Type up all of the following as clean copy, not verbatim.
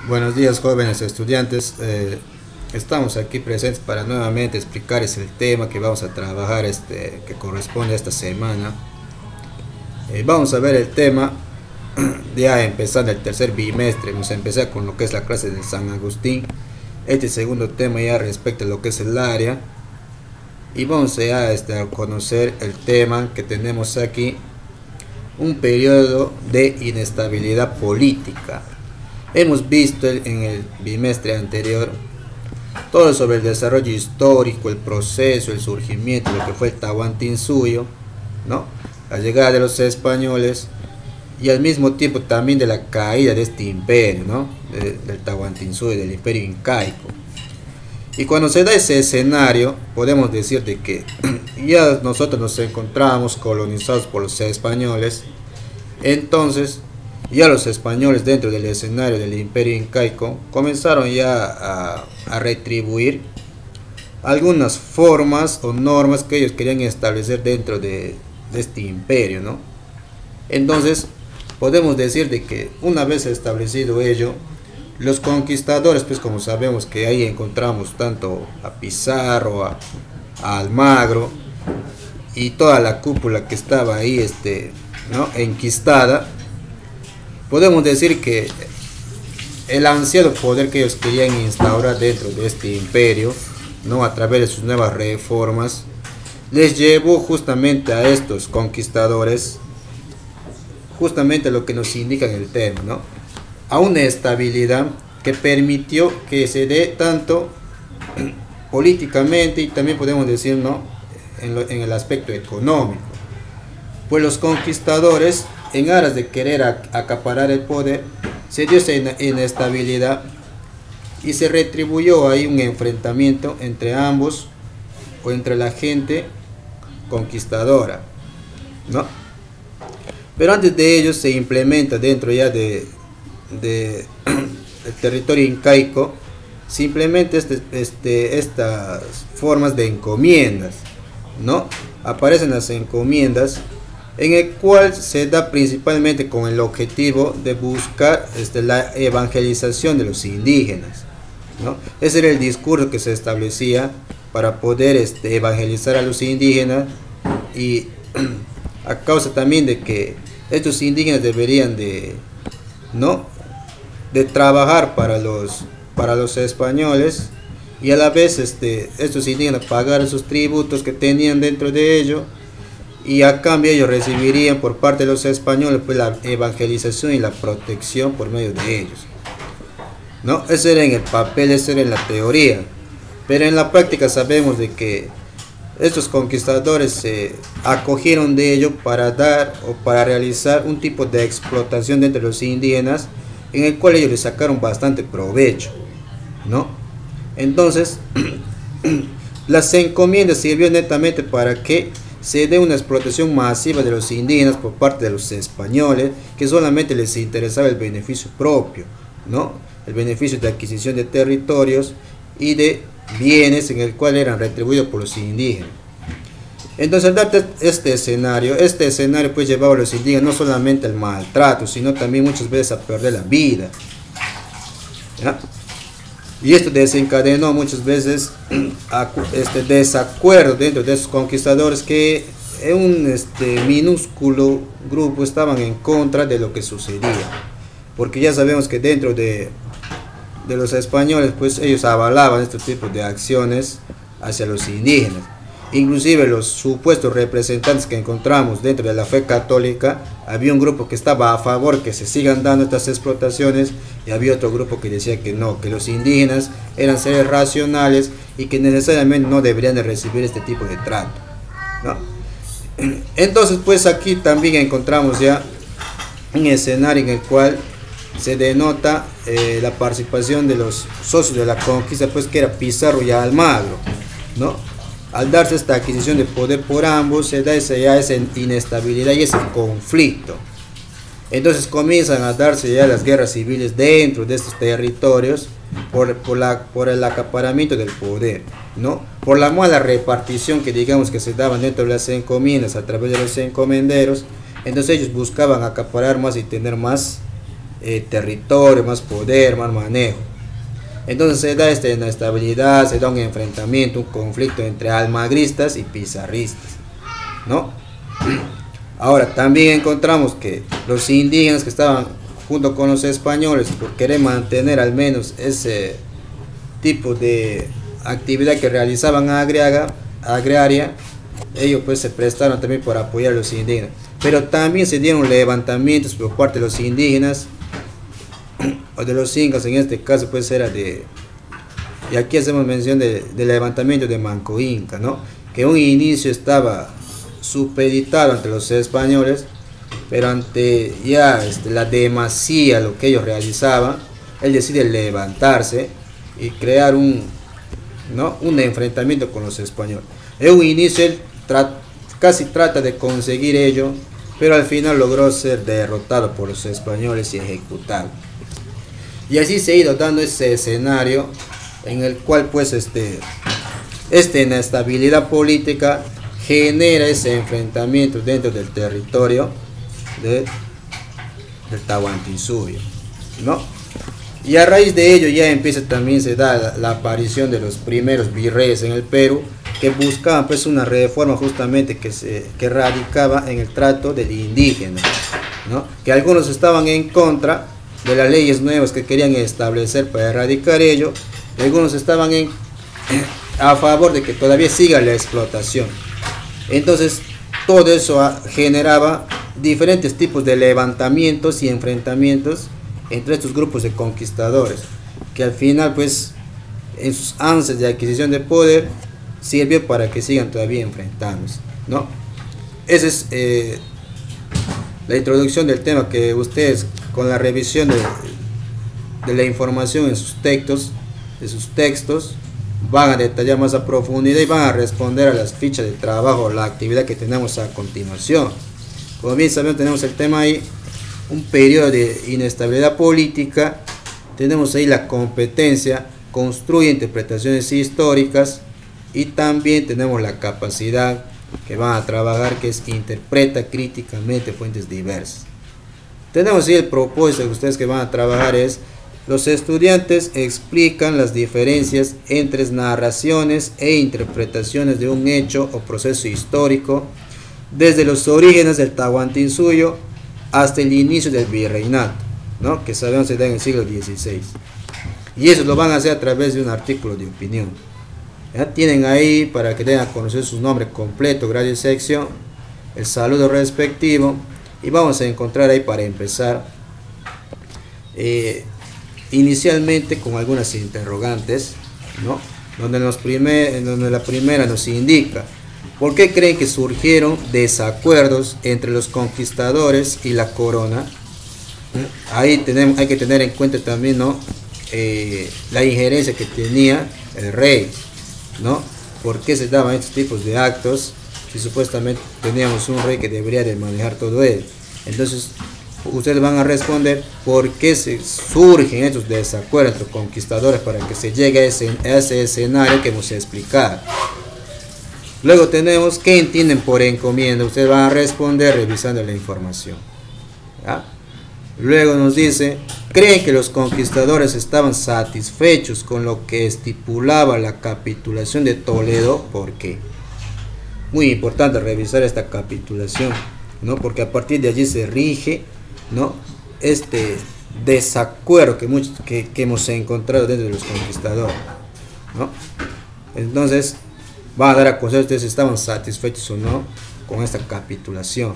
Buenos días, jóvenes estudiantes. Estamos aquí presentes para nuevamente explicarles el tema que vamos a trabajar, que corresponde a esta semana. Vamos a ver el tema ya empezando el tercer bimestre. Vamos a empezar con lo que es la clase de San Agustín. Este segundo tema ya respecto a lo que es el área. Y vamos ya a conocer el tema que tenemos aquí, un periodo de inestabilidad política. Hemos visto en el bimestre anterior todo sobre el desarrollo histórico, el proceso, el surgimiento, lo que fue el Tahuantinsuyo, ¿no? La llegada de los españoles y al mismo tiempo también de la caída de este imperio, ¿no? Del Tahuantinsuyo, del imperio incaico. Y cuando se da ese escenario, podemos decir de que ya nosotros nos encontramos colonizados por los españoles. Entonces ya los españoles, dentro del escenario del imperio incaico, comenzaron ya a retribuir algunas formas o normas que ellos querían establecer dentro de este imperio, ¿no? Entonces podemos decir de que una vez establecido ello, los conquistadores, pues como sabemos que ahí encontramos tanto a Pizarro, a Almagro y toda la cúpula que estaba ahí ¿no? enquistada, podemos decir que el ansiado poder que ellos querían instaurar dentro de este imperio, ¿no? A través de sus nuevas reformas, les llevó justamente a estos conquistadores, justamente lo que nos indica en el tema, ¿no? A una estabilidad que permitió que se dé tanto políticamente y también podemos decir, ¿no? en el aspecto económico. Pues los conquistadores, en aras de querer acaparar el poder, se dio esa inestabilidad y se retribuyó ahí un enfrentamiento entre ambos o entre la gente conquistadora, ¿no? Pero antes de ello se implementa dentro ya del territorio incaico, se implementa estas formas de encomiendas, ¿no? Aparecen las encomiendas, en el cual se da principalmente con el objetivo de buscar la evangelización de los indígenas, ¿no? Ese era el discurso que se establecía para poder evangelizar a los indígenas, y a causa también de que estos indígenas deberían ¿no? de trabajar para los españoles, y a la vez estos indígenas pagar esos tributos que tenían dentro de ello, y a cambio ellos recibirían por parte de los españoles pues la evangelización y la protección por medio de ellos, ¿no? Ese era en el papel, ese era en la teoría, pero en la práctica sabemos de que estos conquistadores se acogieron de ello para dar o para realizar un tipo de explotación dentro de los indígenas, en el cual ellos le sacaron bastante provecho, ¿no? Entonces las encomiendas sirvió netamente para que se dé una explotación masiva de los indígenas por parte de los españoles, que solamente les interesaba el beneficio propio, ¿no? El beneficio de adquisición de territorios y de bienes, en el cual eran retribuidos por los indígenas. Entonces, al darte este escenario pues llevaba a los indígenas no solamente al maltrato, sino también muchas veces a perder la vida, ¿ya? Y esto desencadenó muchas veces desacuerdo dentro de esos conquistadores, que en un minúsculo grupo estaban en contra de lo que sucedía, porque ya sabemos que dentro de los españoles pues ellos avalaban este tipo de acciones hacia los indígenas. Inclusive los supuestos representantes que encontramos dentro de la fe católica, había un grupo que estaba a favor que se sigan dando estas explotaciones, y había otro grupo que decía que no, que los indígenas eran seres racionales y que necesariamente no deberían de recibir este tipo de trato, ¿no? Entonces pues aquí también encontramos ya un escenario en el cual se denota la participación de los socios de la conquista, pues que era Pizarro y Almagro, ¿no? Al darse esta adquisición de poder por ambos, se da esa inestabilidad y ese conflicto. Entonces comienzan a darse ya las guerras civiles dentro de estos territorios por el acaparamiento del poder, ¿no? Por la mala repartición que digamos que se daban dentro de las encomiendas a través de los encomenderos. Entonces ellos buscaban acaparar más y tener más territorio, más poder, más manejo. Entonces se da esta inestabilidad, se da un enfrentamiento, un conflicto entre almagristas y pizarristas, ¿no? Ahora también encontramos que los indígenas que estaban junto con los españoles por querer mantener al menos ese tipo de actividad que realizaban agraria, ellos pues se prestaron también por apoyar a los indígenas. Pero también se dieron levantamientos por parte de los indígenas o de los incas, en este caso pues era y aquí hacemos mención del levantamiento de Manco Inca, ¿no? Que un inicio estaba supeditado ante los españoles, pero ante ya la demasía, lo que ellos realizaban, él decide levantarse y crear un enfrentamiento con los españoles. En un inicio él casi trata de conseguir ello, pero al final logró ser derrotado por los españoles y ejecutado. Y así se ha ido dando ese escenario en el cual pues esta inestabilidad política genera ese enfrentamiento dentro del territorio del Tahuantinsuyo, ¿no? Y a raíz de ello ya se da la aparición de los primeros virreyes en el Perú, que buscaban pues una reforma justamente que radicaba en el trato del indígena, ¿no? Que algunos estaban en contra de las leyes nuevas que querían establecer para erradicar ello, y algunos estaban a favor de que todavía siga la explotación. Entonces todo eso generaba diferentes tipos de levantamientos y enfrentamientos entre estos grupos de conquistadores, que al final pues en sus ansias de adquisición de poder sirvió para que sigan todavía enfrentándose, ¿no? Esa es la introducción del tema, que ustedes con la revisión de la información en sus textos van a detallar más a profundidad y van a responder a las fichas de trabajo, la actividad que tenemos a continuación. Como bien sabemos, tenemos el tema ahí, un periodo de inestabilidad política, tenemos ahí la competencia, construye interpretaciones históricas, y también tenemos la capacidad que van a trabajar, que es interpreta críticamente fuentes diversas. Tenemos ahí el propósito que ustedes que van a trabajar es: los estudiantes explican las diferencias entre narraciones e interpretaciones de un hecho o proceso histórico desde los orígenes del Tahuantinsuyo hasta el inicio del virreinato, ¿no? Que sabemos se da en el siglo XVI. Y eso lo van a hacer a través de un artículo de opinión. ¿Ya? Tienen ahí para que den a conocer su nombre completo, grado y sección, el saludo respectivo, y vamos a encontrar ahí para empezar inicialmente con algunas interrogantes, ¿no? Donde la primera nos indica: ¿por qué creen que surgieron desacuerdos entre los conquistadores y la corona? Ahí hay que tener en cuenta también, ¿no? La injerencia que tenía el rey, ¿no? ¿Por qué se daban estos tipos de actos si supuestamente teníamos un rey que debería de manejar todo ello? Entonces ustedes van a responder por qué surgen estos desacuerdos entre conquistadores para que se llegue a ese escenario que hemos explicado. Luego tenemos qué entienden por encomienda. Ustedes van a responder revisando la información, ¿ya? Luego nos dice: ¿creen que los conquistadores estaban satisfechos con lo que estipulaba la capitulación de Toledo? ¿Por qué? Muy importante revisar esta capitulación, ¿no? Porque a partir de allí se rige, ¿no?, este desacuerdo que hemos encontrado dentro de los conquistadores, ¿no? Entonces van a dar a conocer ustedes si estaban satisfechos o no con esta capitulación.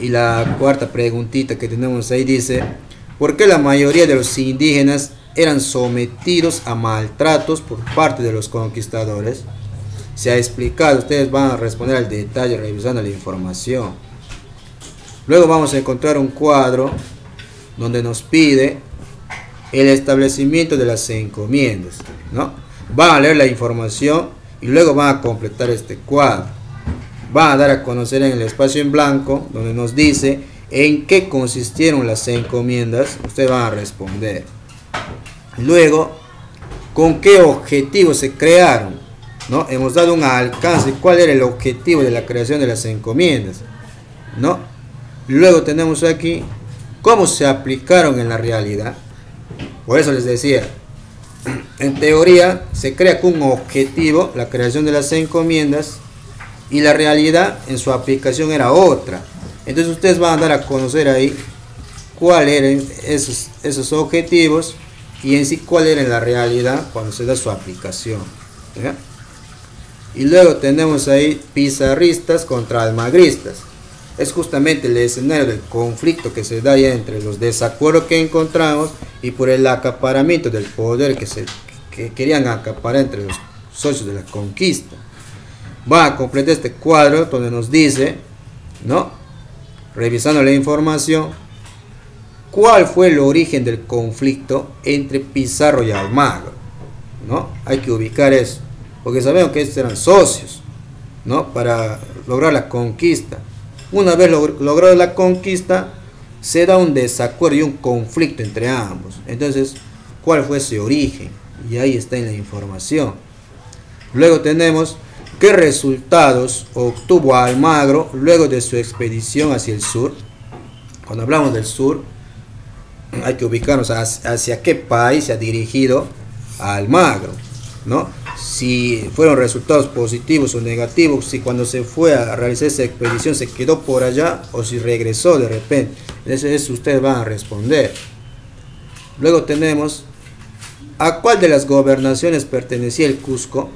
Y la cuarta preguntita que tenemos ahí dice: ¿por qué la mayoría de los indígenas eran sometidos a maltratos por parte de los conquistadores? Se ha explicado, ustedes van a responder al detalle revisando la información. Luego vamos a encontrar un cuadro donde nos pide el establecimiento de las encomiendas, ¿no? Van a leer la información y luego van a completar este cuadro. Van a dar a conocer en el espacio en blanco donde nos dice en qué consistieron las encomiendas. Ustedes van a responder. Luego, con qué objetivos se crearon, ¿no? Hemos dado un alcance. ¿Cuál era el objetivo de la creación de las encomiendas, ¿no? Luego tenemos aquí ¿Cómo se aplicaron en la realidad? Por eso les decía, en teoría se crea con un objetivo, la creación de las encomiendas, y la realidad en su aplicación era otra. Entonces ustedes van a dar a conocer ahí cuáles eran esos objetivos y en sí cuál era la realidad cuando se da su aplicación. ¿Ya? Y luego tenemos ahí pizarristas contra almagristas. Es justamente el escenario del conflicto que se da ya entre los desacuerdos que encontramos y por el acaparamiento del poder que querían acaparar entre los socios de la conquista. Va a completar este cuadro donde nos dice, ¿no?, revisando la información, cuál fue el origen del conflicto entre Pizarro y Almagro, ¿no? Hay que ubicar eso, porque sabemos que estos eran socios, ¿no?, para lograr la conquista. Una vez lograda la conquista, se da un desacuerdo y un conflicto entre ambos. Entonces, ¿cuál fue ese origen? Y ahí está en la información. Luego tenemos qué resultados obtuvo Almagro luego de su expedición hacia el sur. Cuando hablamos del sur, hay que ubicarnos hacia qué país se ha dirigido Almagro, ¿no? Si fueron resultados positivos o negativos, si cuando se fue a realizar esa expedición se quedó por allá o si regresó de repente. Eso ustedes van a responder. Luego tenemos ¿a cuál de las gobernaciones pertenecía el Cusco?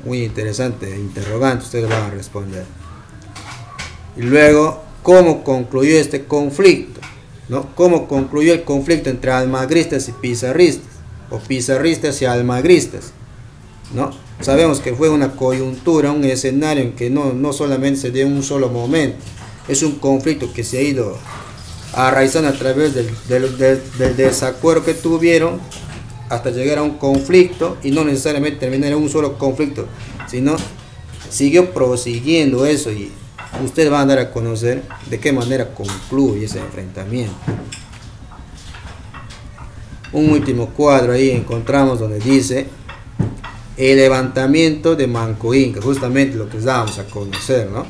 Muy interesante, interrogante, ustedes van a responder. Y luego, ¿cómo concluyó este conflicto? ¿No? ¿Cómo concluyó el conflicto entre almagristas y pizarristas? O pizarristas y almagristas, ¿no? Sabemos que fue una coyuntura, un escenario en que no solamente se dio en un solo momento. Es un conflicto que se ha ido arraizando a través del desacuerdo que tuvieron hasta llegar a un conflicto, y no necesariamente terminar en un solo conflicto, sino siguió prosiguiendo eso, y ustedes van a dar a conocer de qué manera concluye ese enfrentamiento. Un último cuadro ahí encontramos donde dice el levantamiento de Manco Inca, justamente lo que les dábamos a conocer, ¿no?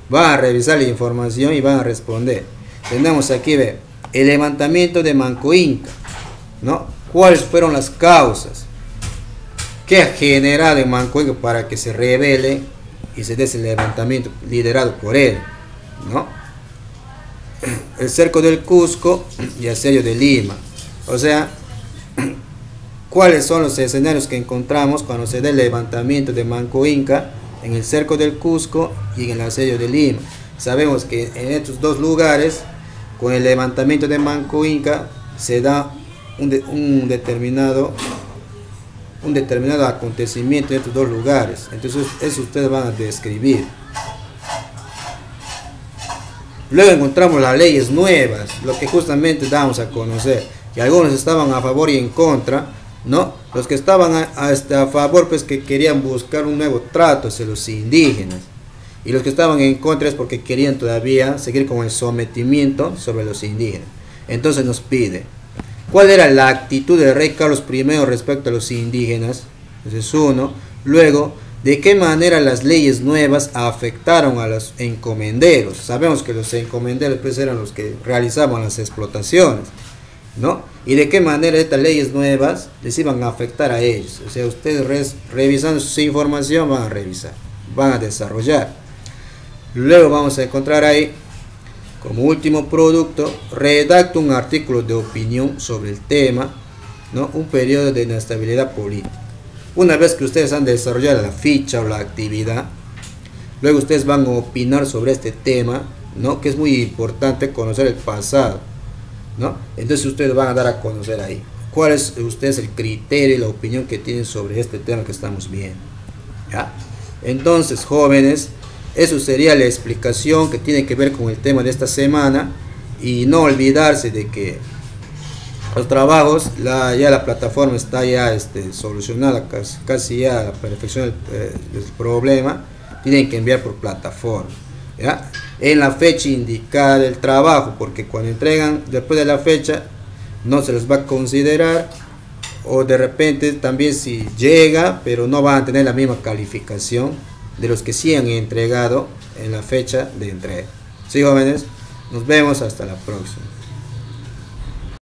Van a revisar la información y van a responder. Tenemos aquí, ve, el levantamiento de Manco Inca, ¿no? ¿Cuáles fueron las causas que ha generado en Manco Inca para que se rebele y se dé ese levantamiento liderado por él, ¿no? El cerco del Cusco y asedio de Lima. O sea, ¿cuáles son los escenarios que encontramos cuando se da el levantamiento de Manco Inca en el cerco del Cusco y en el asedio de Lima? Sabemos que en estos dos lugares, con el levantamiento de Manco Inca, se da un determinado acontecimiento en estos dos lugares. Entonces eso ustedes van a describir. Luego encontramos las leyes nuevas, lo que justamente damos a conocer, que algunos estaban a favor y en contra, ¿no? Los que estaban a favor, pues que querían buscar un nuevo trato hacia los indígenas, y los que estaban en contra es porque querían todavía seguir con el sometimiento sobre los indígenas. Entonces nos pide, ¿cuál era la actitud del rey Carlos I respecto a los indígenas? Ese es uno. Luego, ¿de qué manera las leyes nuevas afectaron a los encomenderos? Sabemos que los encomenderos pues eran los que realizaban las explotaciones, ¿no? Y de qué manera estas leyes nuevas les iban a afectar a ellos. O sea, ustedes revisando su información van a revisar, van a desarrollar. Luego vamos a encontrar ahí, como último producto, redacta un artículo de opinión sobre el tema, ¿no? Un periodo de inestabilidad política. Una vez que ustedes han desarrollado la ficha o la actividad, luego ustedes van a opinar sobre este tema, ¿no? Que es muy importante conocer el pasado, ¿no? Entonces ustedes van a dar a conocer ahí cuál es ustedes el criterio y la opinión que tienen sobre este tema que estamos viendo, ¿ya? Entonces, jóvenes, eso sería la explicación que tiene que ver con el tema de esta semana, y no olvidarse de que los trabajos, ya la plataforma está ya solucionada, casi ya a la perfección del problema. Tienen que enviar por plataforma, ¿ya? En la fecha indicada del trabajo, porque cuando entregan después de la fecha no se les va a considerar, o de repente también si llega, pero no van a tener la misma calificación de los que sí han entregado en la fecha de entrega. Sí, jóvenes, nos vemos hasta la próxima.